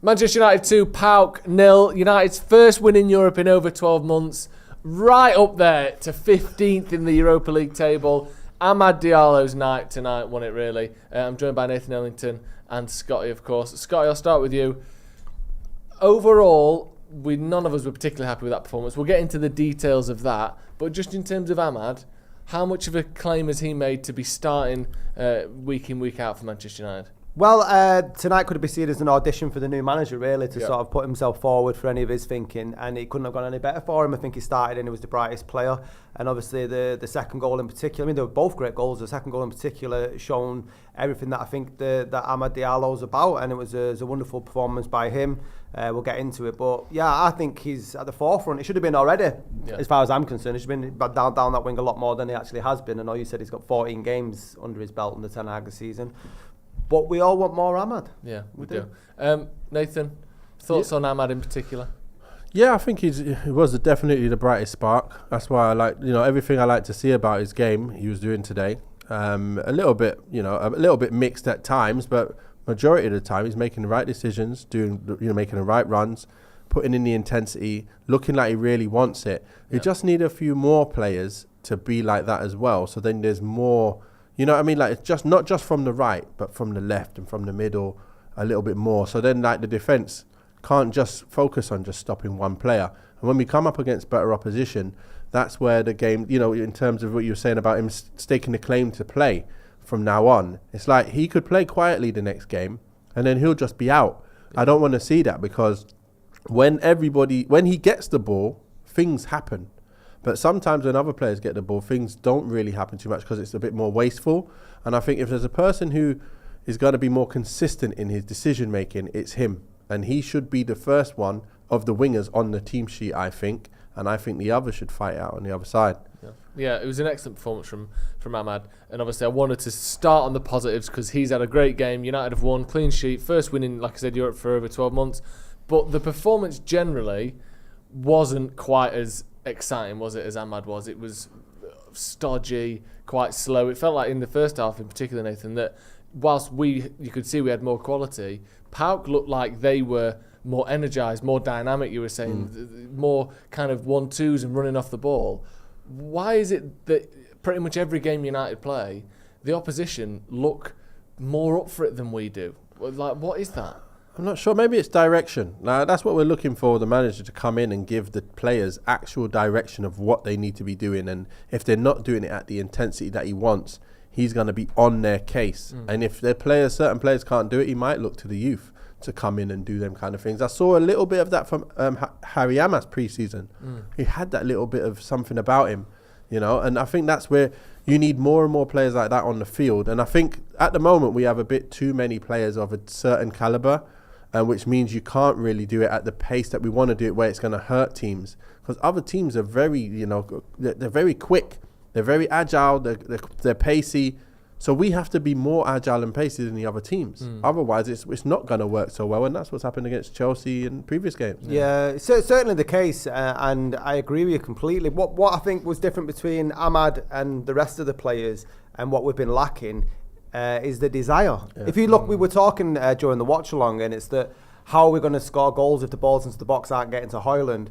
Manchester United 2, PAOK 0. United's first win in Europe in over 12 months. Right up there to 15th in the Europa League table. Ahmad Diallo's night tonight won it, really. I'm joined by Nathan Ellington and Scotty, of course. Scotty, I'll start with you. Overall, none of us were particularly happy with that performance. We'll get into the details of that. But just in terms of Ahmad, how much of a claim has he made to be starting week in, week out for Manchester United? Well, tonight could be seen as an audition for the new manager, really, to sort of put himself forward for any of his thinking, and it couldn't have gone any better for him. I think he started and he was the brightest player, and obviously the second goal in particular, I mean, they were both great goals. The second goal in particular shown everything that I think that Ahmad Diallo's about, and it was a wonderful performance by him. We'll get into it, but yeah, I think he's at the forefront. It should have been already, as far as I'm concerned. He should have been down that wing a lot more than he actually has been. I know you said he's got 14 games under his belt in the Ten Hag season. But we all want more Ahmad. Yeah, we do. Nathan, thoughts on Ahmad in particular? Yeah, I think he was definitely the brightest spark. That's why I like, everything I like to see about his game he was doing today. A little bit mixed at times, but majority of the time he's making the right decisions, making the right runs, putting in the intensity, looking like he really wants it. You just need a few more players to be like that as well. So then there's more. You know what I mean? Like, it's just not just from the right, but from the left and from the middle a little bit more. So then, like, the defence can't just focus on just stopping one player. And when we come up against better opposition, that's where the game, in terms of what you were saying about him staking the claim to play from now on, it's like he could play quietly the next game and then he'll just be out. I don't want to see that, because when he gets the ball, things happen. But sometimes when other players get the ball, things don't really happen too much because it's a bit more wasteful. And I think if there's a person who is going to be more consistent in his decision making, it's him. And he should be the first one of the wingers on the team sheet, I think. And I think the others should fight out on the other side. Yeah, it was an excellent performance from Ahmad. And obviously I wanted to start on the positives because he's had a great game. United have won, clean sheet, first win in, like I said, Europe for over 12 months. But the performance generally wasn't quite as exciting, was it, as Ahmad was? It was stodgy, quite slow. It felt like in the first half in particular, Nathan, that whilst you could see we had more quality, PAOK looked like they were more energised, more dynamic, you were saying, more kind of 1-2s and running off the ball. Why is it that pretty much every game United play, the opposition look more up for it than we do? Like, what is that? I'm not sure. Maybe it's direction. Now, that's what we're looking for, the manager to come in and give the players actual direction of what they need to be doing. And if they're not doing it at the intensity that he wants, he's going to be on their case. And if certain players can't do it, he might look to the youth to come in and do them kind of things. I saw a little bit of that from Harry Amas pre-season. He had that little bit of something about him, and I think that's where you need more and more players like that on the field. And I think at the moment we have a bit too many players of a certain calibre, which means you can't really do it at the pace that we want to do it, where it's going to hurt teams. Because other teams are very, they're very quick. They're very agile. They're pacey. So we have to be more agile and pacey than the other teams. Otherwise, it's not going to work so well. And that's what's happened against Chelsea in previous games. Yeah, so certainly the case. And I agree with you completely. What I think was different between Ahmad and the rest of the players and what we've been lacking is the desire. Yeah. If you look, we were talking during the watch along, and it's that how are we going to score goals if the balls into the box aren't getting to Højlund?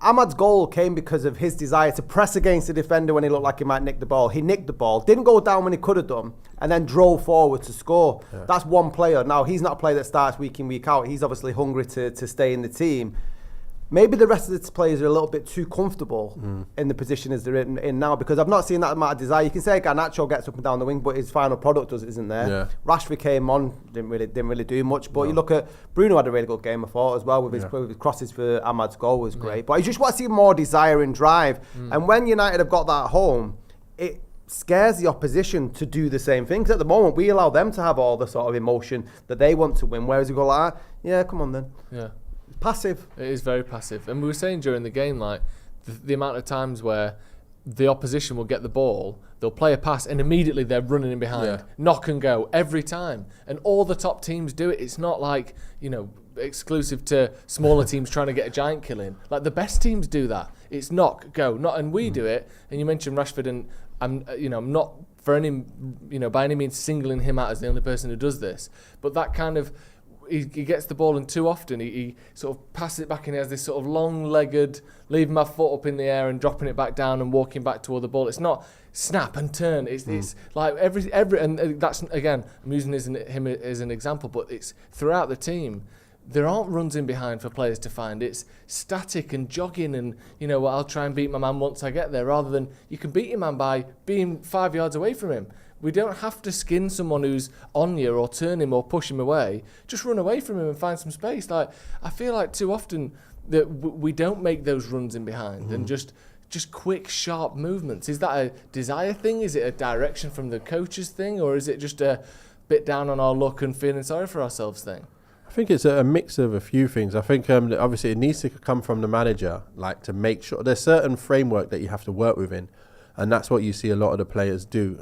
Ahmad's goal came because of his desire to press against the defender when he looked like he might nick the ball. He nicked the ball, didn't go down when he could have done, and then drove forward to score. Yeah. That's one player. Now, he's not a player that starts week in, week out. He's obviously hungry to stay in the team. Maybe the rest of the players are a little bit too comfortable in the position as they're in now, because I've not seen that amount of desire. You can say Garnacho gets up and down the wing, but his final product isn't there. Yeah. Rashford came on, didn't really do much. But you look at Bruno, had a really good game, I thought, as well, with his crosses for Ahmad's goal was great. But you just want to see more desire and drive. And when United have got that at home, it scares the opposition to do the same thing. Because at the moment, we allow them to have all the sort of emotion that they want to win. Whereas you go like, yeah, come on then. Yeah. Passive. It is very passive. And we were saying during the game, like, the amount of times where the opposition will get the ball, they'll play a pass, and immediately they're running in behind. Yeah. Knock and go every time. And all the top teams do it. It's not like, exclusive to smaller teams trying to get a giant kill in. Like, the best teams do that. It's knock, go, and we do it. And you mentioned Rashford, and I'm not for any, by any means singling him out as the only person who does this. But that kind of, he gets the ball, and too often he sort of passes it back, and he has this sort of long-legged, leaving my foot up in the air and dropping it back down and walking back toward the ball. It's not snap and turn. It's like every and that's, again, I'm using him as an example, but it's throughout the team. There aren't runs in behind for players to find. It's static and jogging, and I'll try and beat my man once I get there, rather than you can beat your man by being 5 yards away from him. We don't have to skin someone who's on you or turn him or push him away. Just run away from him and find some space. Like, I feel like too often that we don't make those runs in behind and just quick, sharp movements. Is that a desire thing? Is it a direction from the coaches thing? Or is it just a bit down on our luck and feeling sorry for ourselves thing? I think it's a mix of a few things. I think obviously it needs to come from the manager, like to make sure there's certain framework that you have to work within. And that's what you see a lot of the players do,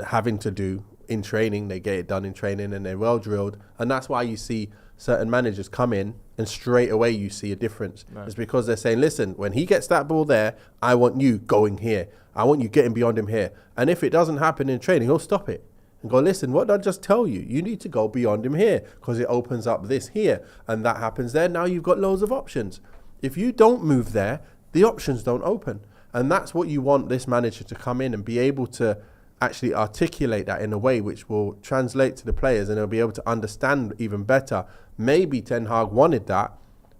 having to do in training. They get it done in training and they're well drilled. And that's why you see certain managers come in and straight away you see a difference. Right. It's because they're saying, listen, when he gets that ball there, I want you going here. I want you getting beyond him here. And if it doesn't happen in training, he'll stop it and go, listen, what did I just tell you? You need to go beyond him here because it opens up this here. And that happens there. Now you've got loads of options. If you don't move there, the options don't open. And that's what you want this manager to come in and be able to actually articulate that in a way which will translate to the players, and they'll be able to understand even better. Maybe Ten Hag wanted that,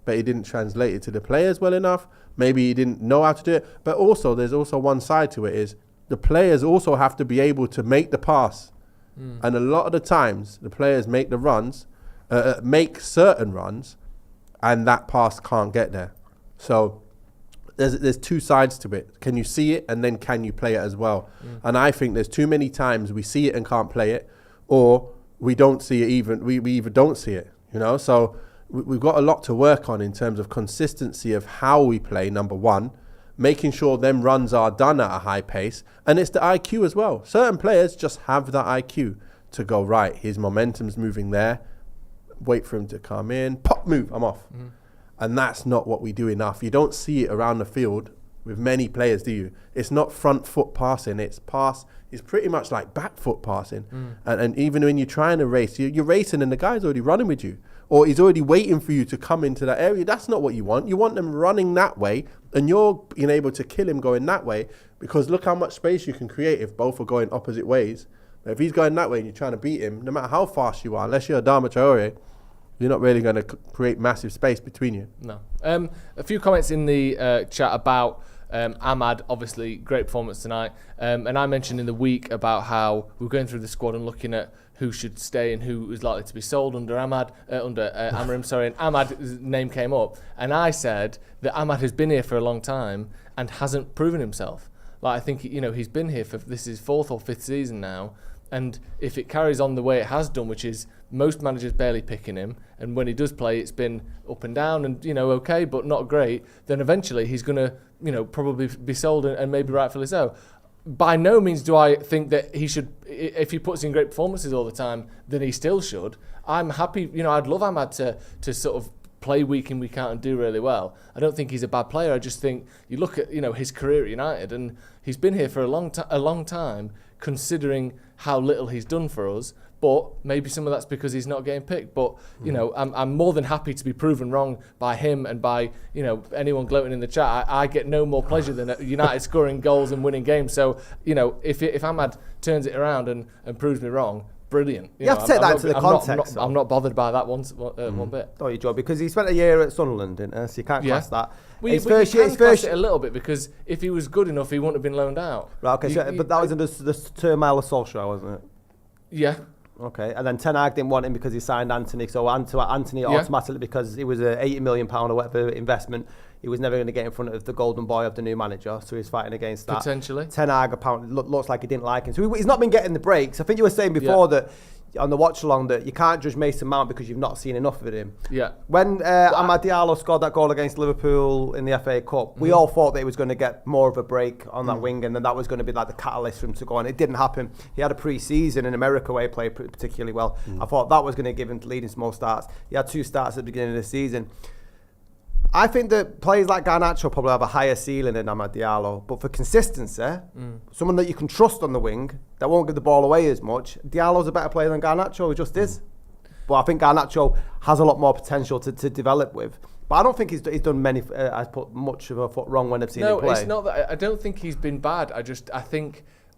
but he didn't translate it to the players well enough. Maybe he didn't know how to do it. But also, there's also one side to it is the players also have to be able to make the pass. And a lot of the times, the players make the runs, make certain runs, and that pass can't get there. So there's two sides to it. Can you see it, and then can you play it as well? And I think there's too many times we see it and can't play it, or we don't see it even. We even don't see it. So we've got a lot to work on in terms of consistency of how we play. Number one, making sure them runs are done at a high pace, and it's the IQ as well. Certain players just have that IQ to go, right, his momentum's moving there. Wait for him to come in. Pop, move. I'm off. And that's not what we do enough. You don't see it around the field with many players, do you? It's not front foot passing. It's pretty much like back foot passing. And even when you're trying to race, you're racing and the guy's already running with you. Or he's already waiting for you to come into that area. That's not what you want. You want them running that way, and you're being able to kill him going that way, because look how much space you can create if both are going opposite ways. But if he's going that way and you're trying to beat him, no matter how fast you are, unless you're Adama Traore, you're not really going to create massive space between you. No. A few comments in the chat about Ahmad, obviously great performance tonight. And I mentioned in the week about how we were going through the squad and looking at who should stay and who was likely to be sold under Amarim, and Ahmad's name came up. And I said that Ahmad has been here for a long time and hasn't proven himself. Like, I think, he's been here for, this is 4th or 5th season now. And if it carries on the way it has done, which is most managers barely picking him, and when he does play, it's been up and down and, okay, but not great, then eventually he's going to, probably be sold, and maybe rightfully so. By no means do I think that he should, if he puts in great performances all the time, then he still should. I'm happy, I'd love Ahmad to sort of play week in, week out and do really well. I don't think he's a bad player. I just think you look at, his career at United, and he's been here for a long time, considering how little he's done for us. But maybe some of that's because he's not getting picked. But, I'm more than happy to be proven wrong by him and by, anyone gloating in the chat. I get no more pleasure than United scoring goals and winning games. So, if Ahmad turns it around and proves me wrong, brilliant. You have to take that into the context. I'm not bothered by that one bit. Oh, you Joe, because he spent a year at Sunderland, didn't he? So you can't class that. You can class it a little bit, because if he was good enough, he wouldn't have been loaned out. Right, okay, but that was under the turmoil of Solskjaer, wasn't it? Yeah. Okay, and then Ten Hag didn't want him because he signed Anthony. So Anthony automatically, because it was a £80 million or whatever investment, he was never going to get in front of the golden boy of the new manager. So he's fighting against that. Potentially. Ten Hag apparently looks like he didn't like him. So he's not been getting the breaks. I think you were saying before that on the watch along that you can't judge Mason Mount because you've not seen enough of him. Yeah. When Ahmad Diallo scored that goal against Liverpool in the FA Cup, we all thought that he was going to get more of a break on that wing, and then that was going to be like the catalyst for him to go on. It didn't happen. He had a pre-season in America where he played particularly well. I thought that was going to give him leading to more starts. He had 2 starts at the beginning of the season. I think that players like Garnacho probably have a higher ceiling than Ahmad Diallo, but for consistency, someone that you can trust on the wing that won't give the ball away as much, Diallo's a better player than Garnacho, he just is. But I think Garnacho has a lot more potential to develop with. But I don't think he's done many. I've put much of a foot wrong when I've seen him play. No, it's not that. I don't think he's been bad.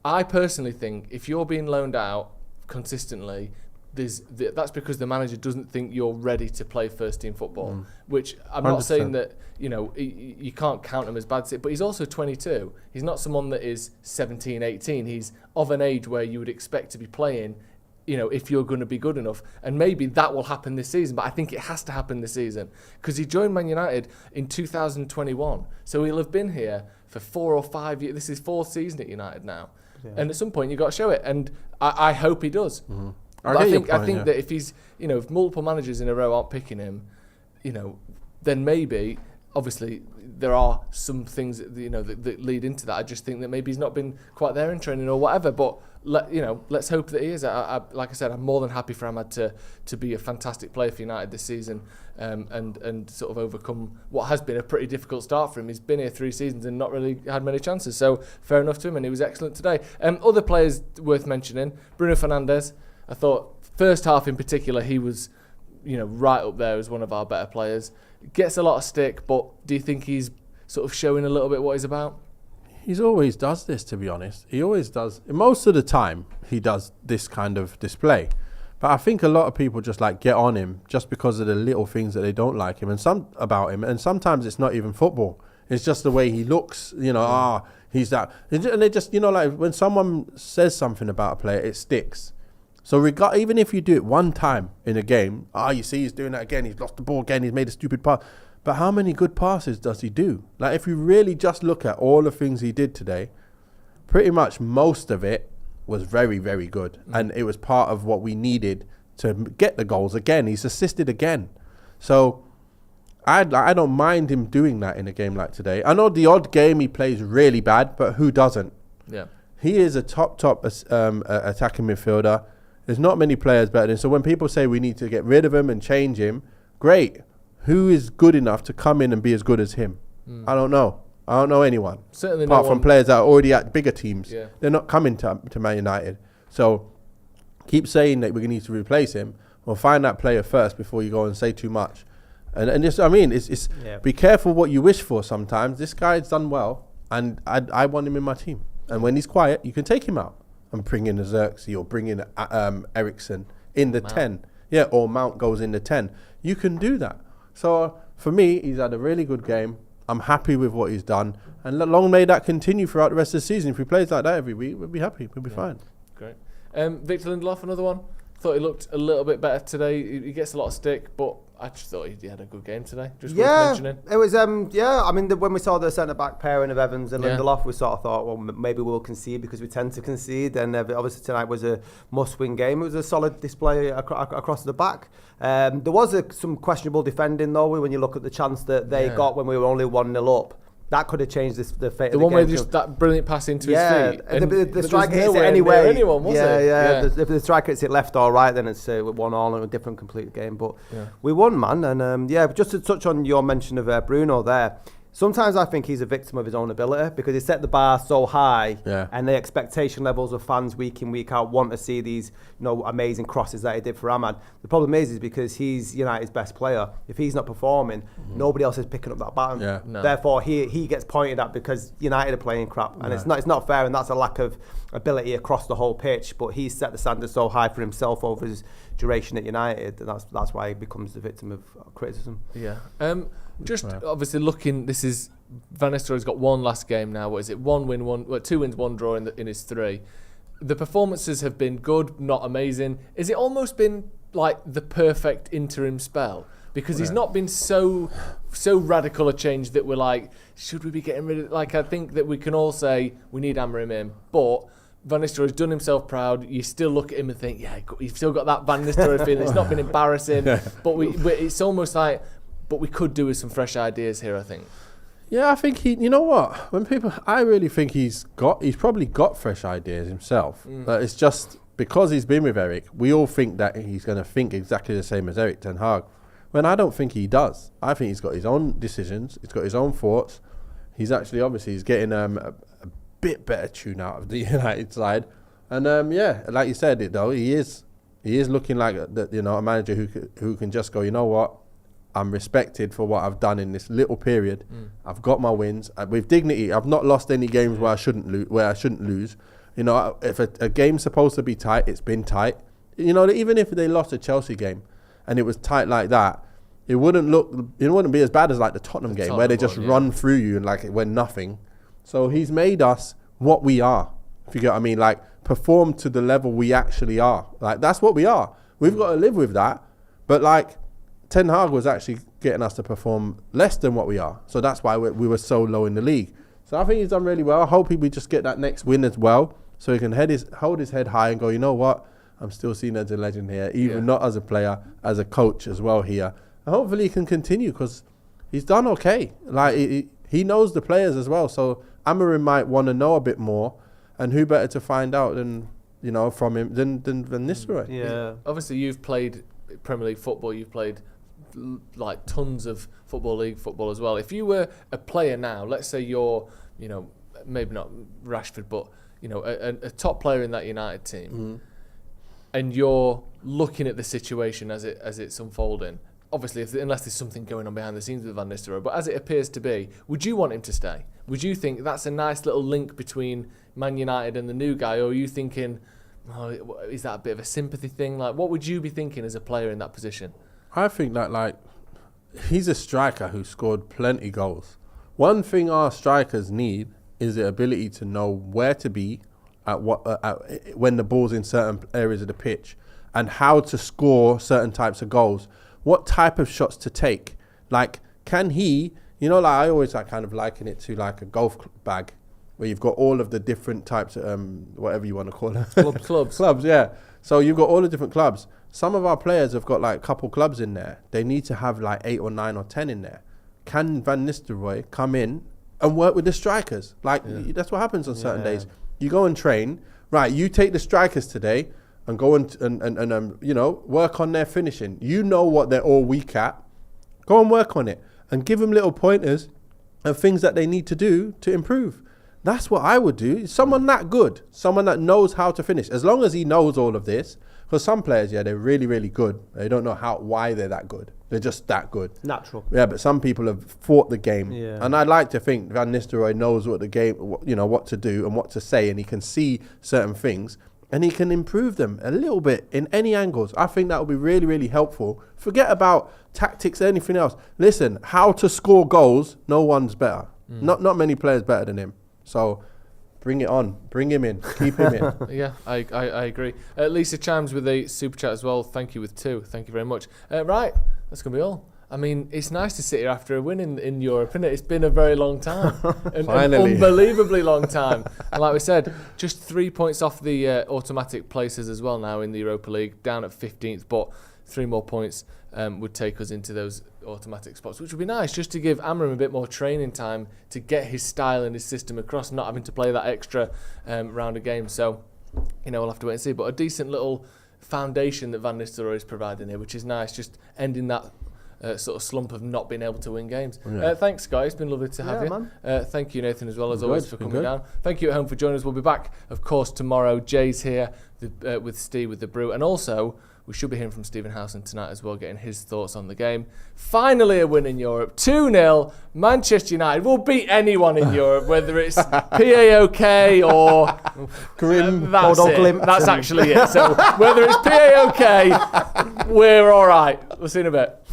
I personally think if you're being loaned out consistently, that's because the manager doesn't think you're ready to play first team football. Which I'm 100%. Not saying that you can't count him as bad, but he's also 22. He's not someone that is 17, 18. He's of an age where you would expect to be playing. If you're going to be good enough. And maybe that will happen this season, but I think it has to happen this season because he joined Man United in 2021. So he'll have been here for 4 or 5 years. This is 4th season at United now. Yeah. And at some point you've got to show it. And I hope he does. Mm-hmm. I think that if he's, if multiple managers in a row aren't picking him, then maybe, obviously, there are some things that lead into that. I just think that maybe he's not been quite there in training or whatever. But let's hope that he is. Like I said, I'm more than happy for Ahmad to be a fantastic player for United this season, and sort of overcome what has been a pretty difficult start for him. He's been here 3 seasons and not really had many chances. So fair enough to him, and he was excellent today. Other players worth mentioning: Bruno Fernandes. I thought first half in particular he was, right up there as one of our better players. Gets a lot of stick, but do you think he's sort of showing a little bit what he's about? He always does this, to be honest. He always does. Most of the time, he does this kind of display. But I think a lot of people just get on him just because of the little things that they don't like him and and sometimes it's not even football. It's just the way he looks. He's that. And they just, when someone says something about a player, it sticks. So even if you do it one time in a game, you see he's doing that again, he's lost the ball again, he's made a stupid pass. But how many good passes does he do? If you really just look at all the things he did today, pretty much most of it was very, very good. And it was part of what we needed to get the goals again. He's assisted again. So I don't mind him doing that in a game like today. I know the odd game he plays really bad, but who doesn't? Yeah, He is a top attacking midfielder. There's not many players better than him. So when people say we need to get rid of him and change him, great. Who is good enough to come in and be as good as him? I don't know. I don't know anyone. Certainly apart from players that are already at bigger teams. Yeah. They're not coming to Man United. So keep saying that we need to replace him. Well, find that player first before you go and say too much. And just, it's be careful what you wish for sometimes. This guy's done well, and I want him in my team. And when he's quiet, you can take him out and bring in a Xerxes or bring in Ericsson in the 10. Yeah, or Mount goes in the 10. You can do that. So for me, he's had a really good game. I'm happy with what he's done. And long may that continue throughout the rest of the season. If he plays like that every week, we'll be happy. We'll be fine. Great. Victor Lindelof, another one. Thought he looked a little bit better today. He gets a lot of stick, but I just thought he had a good game today. Just worth mentioning. It was. I mean, when we saw the centre back pairing of Evans and Lindelof, we sort of thought, well, maybe we'll concede because we tend to concede. And obviously tonight was a must-win game. It was a solid display across the back. There was some questionable defending though. When you look at the chance that they got when we were only 1-0 up. That could have changed the fate of the game. The one where just that brilliant pass into his feet. The striker hits it anyway. Anyone, was it? Yeah. If the striker hits it left or right, then it's 1-1 in a different complete game. But we won, man. And just to touch on your mention of Bruno there, sometimes I think he's a victim of his own ability because he set the bar so high and the expectation levels of fans week in, week out want to see these amazing crosses that he did for Ahmad. The problem is because he's United's best player. If he's not performing, nobody else is picking up that baton. Yeah. No. Therefore, he gets pointed at because United are playing crap. And it's not fair, and that's a lack of ability across the whole pitch. But he's set the standard so high for himself over his duration at United, and that's why he becomes the victim of criticism. Yeah. Obviously looking, this is Van Nistelrooy's got one last game now. What is it? 2 wins, 1 draw in his 3. The performances have been good, not amazing. Has it almost been like the perfect interim spell? Because he's not been so radical a change that we're like, should we be getting rid of? I think that we can all say we need Amorim in, but Van Nistelrooy's done himself proud. You still look at him and think, you've still got that Van Nistelrooy feeling. It's not been embarrassing, but it's almost like. But we could do with some fresh ideas here, I think. Yeah, I think you know what? I really think he's probably got fresh ideas himself. But it's just because he's been with Eric, we all think that he's going to think exactly the same as Eric Ten Hag. When I don't think he does. I think he's got his own decisions. He's got his own thoughts. He's actually, obviously, he's getting a bit better tune out of the United side. And like you said, he He is looking like a manager who can just go, you know what, I'm respected for what I've done in this little period. I've got my wins with dignity. I've not lost any games where I shouldn't lose. You know, if a game's supposed to be tight, it's been tight. You know, even if they lost a Chelsea game and it was tight like that, it wouldn't be as bad as like the Tottenham game where they just run through you and like it went nothing. So he's made us what we are, if you get what I mean, like perform to the level we actually are. Like that's what we are. We've got to live with that. But like Ten Hag was actually getting us to perform less than what we are. So that's why we were so low in the league. So I think he's done really well. I hope we just get that next win as well, so he can hold his head high and go, you know what, I'm still seen as a legend here, even not as a player, as a coach as well here. And hopefully he can continue because he's done okay. Like he knows the players as well. So Amorim might want to know a bit more, and who better to find out than from him than Nistelrooy. Yeah. Obviously, you've played Premier League football. You've played like tons of Football League football as well. If you were a player now, let's say you're, maybe not Rashford, but a top player in that United team, and you're looking at the situation as it's unfolding. Obviously, unless there's something going on behind the scenes with Van Nistelrooy, but as it appears to be, would you want him to stay? Would you think that's a nice little link between Man United and the new guy, or are you thinking, is that a bit of a sympathy thing? Like, what would you be thinking as a player in that position? I think that he's a striker who scored plenty goals. One thing our strikers need is the ability to know where to be at when the ball's in certain areas of the pitch, and how to score certain types of goals. What type of shots to take? Like, can he, I always kind of liken it to like a golf bag where you've got all of the different types of, whatever you want to call it. Clubs. Clubs, yeah. So you've got all the different clubs. Some of our players have got like a couple clubs in there. They need to have like 8 or 9 or 10 in there. Can Van Nistelrooy come in and work with the strikers? That's what happens on certain days. You go and train, right? You take the strikers today and go and work on their finishing. You know what they're all weak at. Go and work on it and give them little pointers and things that they need to do to improve. That's what I would do. Someone that good, someone that knows how to finish, as long as he knows all of this. Because some players, they're really, really good. They don't know why they're that good. They're just that good. Natural. Yeah, but some people have fought the game. Yeah. And I'd like to think Van Nistelrooy knows what the game, what to do and what to say, and he can see certain things and he can improve them a little bit in any angles. I think that would be really, really helpful. Forget about tactics, anything else. Listen, how to score goals, no one's better. Not many players better than him. So bring it on. Bring him in. Keep him in. Yeah, I agree. Lisa chimes with a super chat as well. Thank you with 2. Thank you very much. Right, that's going to be all. I mean, it's nice to sit here after a win in Europe, isn't it? It's been a very long time. An unbelievably long time. And like we said, just 3 points off the automatic places as well now in the Europa League, down at 15th, but 3 more points would take us into those automatic spots, which would be nice just to give Amorim a bit more training time to get his style and his system across, not having to play that extra round of games. So, we'll have to wait and see. But a decent little foundation that Van Nistelrooy is providing here, which is nice, just ending that sort of slump of not being able to win games. Yeah. Thanks, guys. It's been lovely to have you. Thank you, Nathan, as well, as always, for coming down. Thank you at home for joining us. We'll be back, of course, tomorrow. Jay's here with Steve with the Brew. And also, we should be hearing from Stephen Howson tonight as well, getting his thoughts on the game. Finally a win in Europe. 2-0. Manchester United will beat anyone in Europe, whether it's PAOK or Grim. That's actually it. So whether it's PAOK, we're all right. We'll see you in a bit.